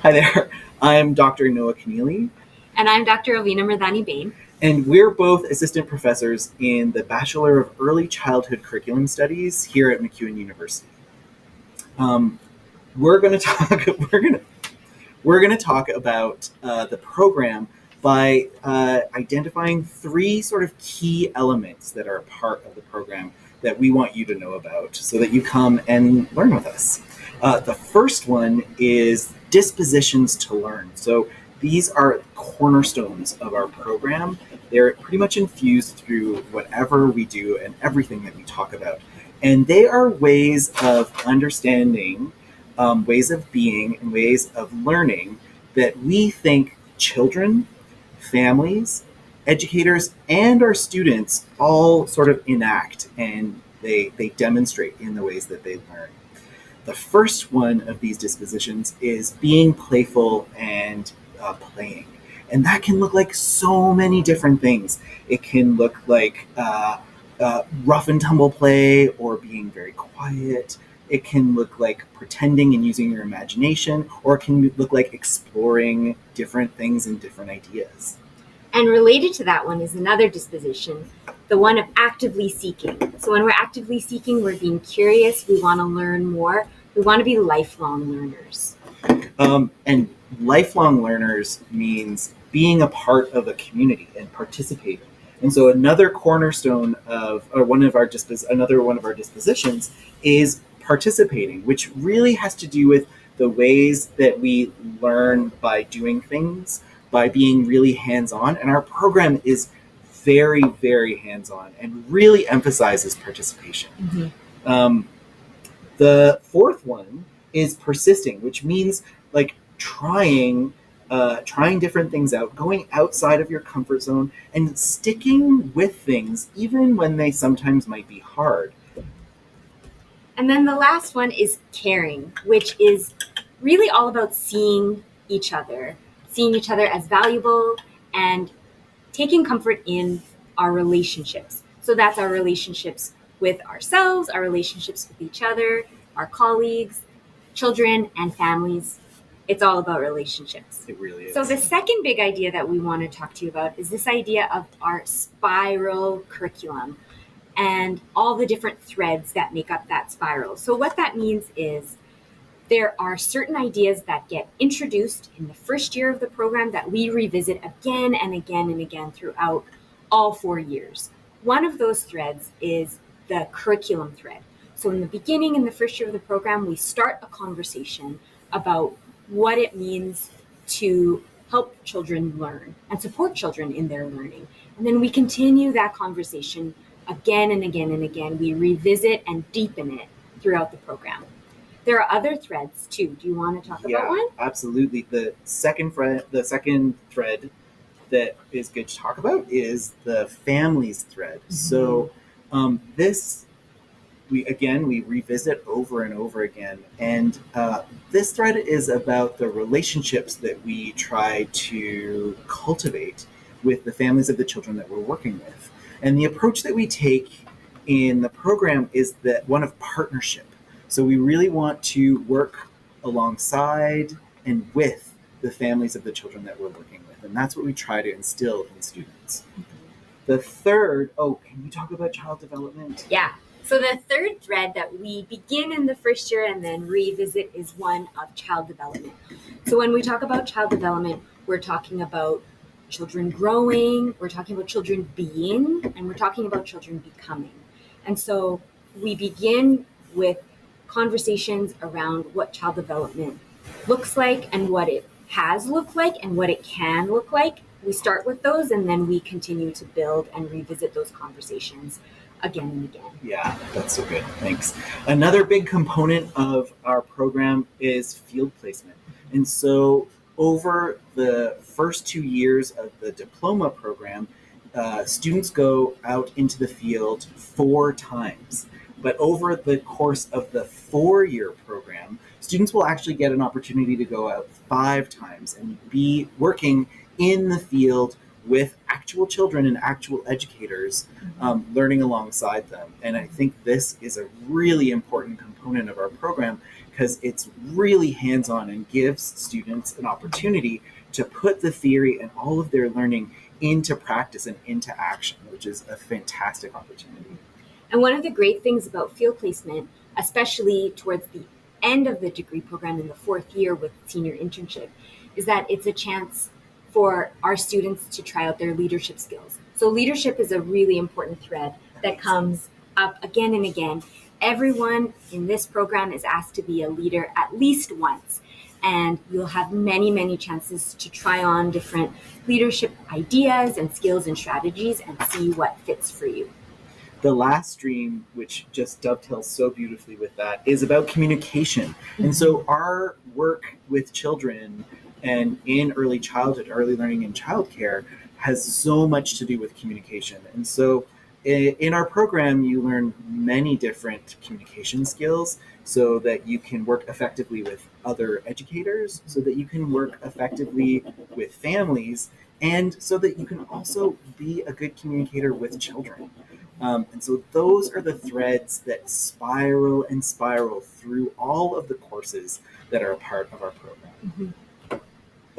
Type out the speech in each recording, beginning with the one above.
Hi there. I'm Dr. Noah Keneally, And I'm Dr. Ovina Mardani-Bain. and we're both assistant professors in the Bachelor of Early Childhood Curriculum Studies here at MacEwan University. We're going to talk. We're going to talk about the program by identifying three sort of key elements that are a part of the program that we want you to know about, so that you come and learn with us. The first one is dispositions to learn. So these are cornerstones of our program. They're pretty much infused through whatever we do and everything that we talk about. And they are ways of understanding, ways of being, and ways of learning that we think children, families, educators, and our students all sort of enact, and they demonstrate in the ways that they learn. The first one of these dispositions is being playful and playing. And that can look like so many different things. It can look like rough and tumble play, or being very quiet. It can look like pretending and using your imagination, or it can look like exploring different things and different ideas. And related to that one is another disposition, the one of actively seeking. So when we're actively seeking, we're being curious, we want to learn more, we want to be lifelong learners. And lifelong learners means being a part of a community and participating. And so another cornerstone of, or another one of our dispositions is participating, which really has to do with the ways that we learn by doing things, by being really hands-on. And our program is very, very hands-on and really emphasizes participation. Mm-hmm. The fourth one is persisting, which means like trying different things out, going outside of your comfort zone, and sticking with things even when they sometimes might be hard. And then the last one is caring, which is really all about seeing each other as valuable and taking comfort in our relationships. So that's our relationships with ourselves, our relationships with each other, our colleagues, children, and families. It's all about relationships. It really is. So the second big idea that we want to talk to you about is this idea of our spiral curriculum and all the different threads that make up that spiral. So what that means is there are certain ideas that get introduced in the first year of the program that we revisit again and again and again throughout all 4 years. One of those threads is the curriculum thread. So in the beginning, in the first year of the program, we start a conversation about what it means to help children learn and support children in their learning. And then we continue that conversation again and again and again. We revisit and deepen it throughout the program. There are other threads too. Do you want to talk about one? Absolutely. The second thread that is good to talk about is the families thread. Mm-hmm. So we revisit over and over again, and this thread is about the relationships that we try to cultivate with the families of the children that we're working with. And the approach that we take in the program is that one of partnership. So we really want to work alongside and with the families of the children that we're working with. And that's what we try to instill in students. Mm-hmm. The third, can you talk about child development? Yeah. So the third thread that we begin in the first year and then revisit is one of child development. So when we talk about child development, we're talking about children growing, we're talking about children being, and we're talking about children becoming. And so we begin with conversations around what child development looks like and what it has looked like and what it can look like. We start with those, and then we continue to build and revisit those conversations again and again. Yeah, that's so good. Thanks. Another big component of our program is field placement. And so over the first 2 years of the diploma program, students go out into the field 4 times. But over the course of the 4-year program, students will actually get an opportunity to go out 5 times and be working in the field with actual children and actual educators, learning alongside them. And I think this is a really important component of our program, because it's really hands-on and gives students an opportunity to put the theory and all of their learning into practice and into action, which is a fantastic opportunity. And one of the great things about field placement, especially towards the end of the degree program in the 4th year with senior internship, is that it's a chance for our students to try out their leadership skills. So leadership is a really important thread that comes up again and again. Everyone in this program is asked to be a leader at least once. And you'll have many, many chances to try on different leadership ideas and skills and strategies and see what fits for you. The last stream, which just dovetails so beautifully with that, is about communication. And so our work with children and in early childhood, early learning in childcare, has so much to do with communication. And so in our program, you learn many different communication skills so that you can work effectively with other educators, so that you can work effectively with families, and so that you can also be a good communicator with children. And so those are the threads that spiral and spiral through all of the courses that are a part of our program. Mm-hmm.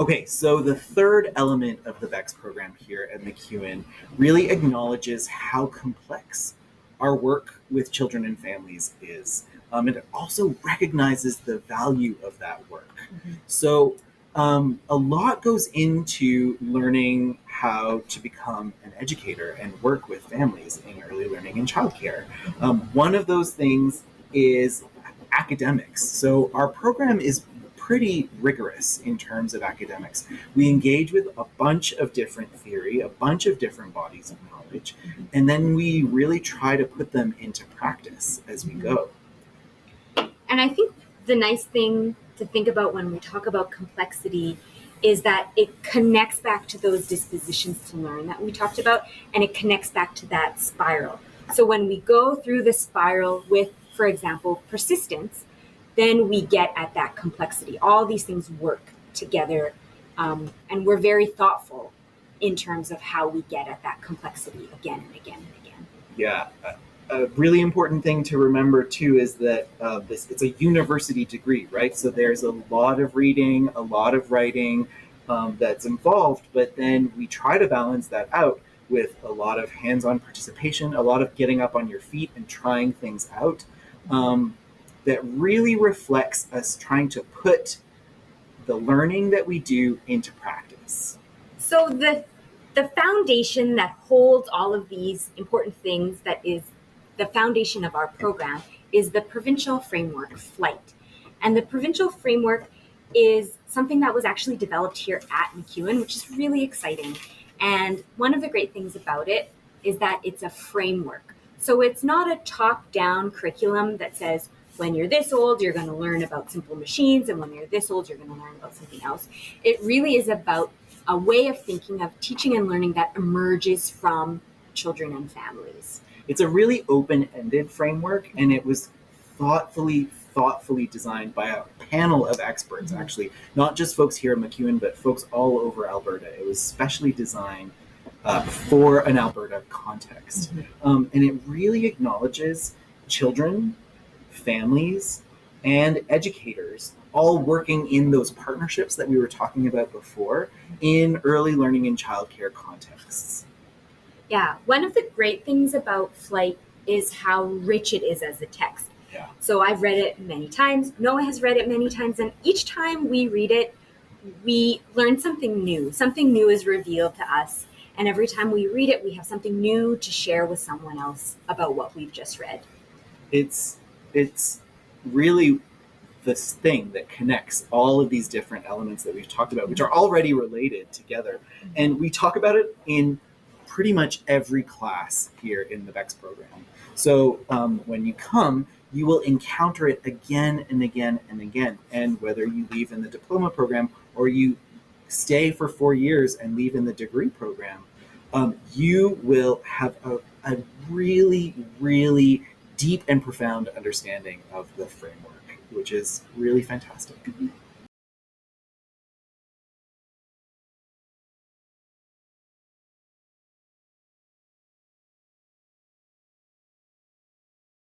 Okay, so the third element of the BECCS program here at MacEwan really acknowledges how complex our work with children and families is. And it also recognizes the value of that work. Mm-hmm. So a lot goes into learning how to become an educator and work with families in early learning and childcare. One of those things is academics. So our program is pretty rigorous in terms of academics. We engage with a bunch of different theory, a bunch of different bodies of knowledge, and then we really try to put them into practice as we go. And I think the nice thing to think about when we talk about complexity is that it connects back to those dispositions to learn that we talked about, and it connects back to that spiral. So when we go through the spiral with, for example, persistence, then we get at that complexity. All these things work together, and we're very thoughtful in terms of how we get at that complexity again and again and again. Yeah. A really important thing to remember too is that it's a university degree, right? So there's a lot of reading, a lot of writing that's involved, but then we try to balance that out with a lot of hands-on participation, a lot of getting up on your feet and trying things out. That really reflects us trying to put the learning that we do into practice. So the foundation that holds all of these important things, that is the foundation of our program, is the Provincial Framework, FLIGHT. And the Provincial Framework is something that was actually developed here at MacEwan, which is really exciting. And one of the great things about it is that it's a framework. So it's not a top-down curriculum that says, when you're this old, you're going to learn about simple machines, and when you're this old, you're going to learn about something else. It really is about a way of thinking of teaching and learning that emerges from children and families. It's a really open-ended framework, and it was thoughtfully designed by a panel of experts, actually, not just folks here at MacEwan, but folks all over Alberta. It was specially designed for an Alberta context. And it really acknowledges children, families, and educators all working in those partnerships that we were talking about before in early learning and childcare contexts. Yeah, one of the great things about FLIGHT is how rich it is as a text. Yeah. So I've read it many times, Noah has read it many times, and each time we read it, we learn something new. Something new is revealed to us, and every time we read it, we have something new to share with someone else about what we've just read. It's really this thing that connects all of these different elements that we've talked about, which are already related together. And we talk about it in pretty much every class here in the BECCS program. So when you come, you will encounter it again and again and again. And whether you leave in the diploma program or you stay for 4 years and leave in the degree program, you will have a really, really deep and profound understanding of the framework, which is really fantastic.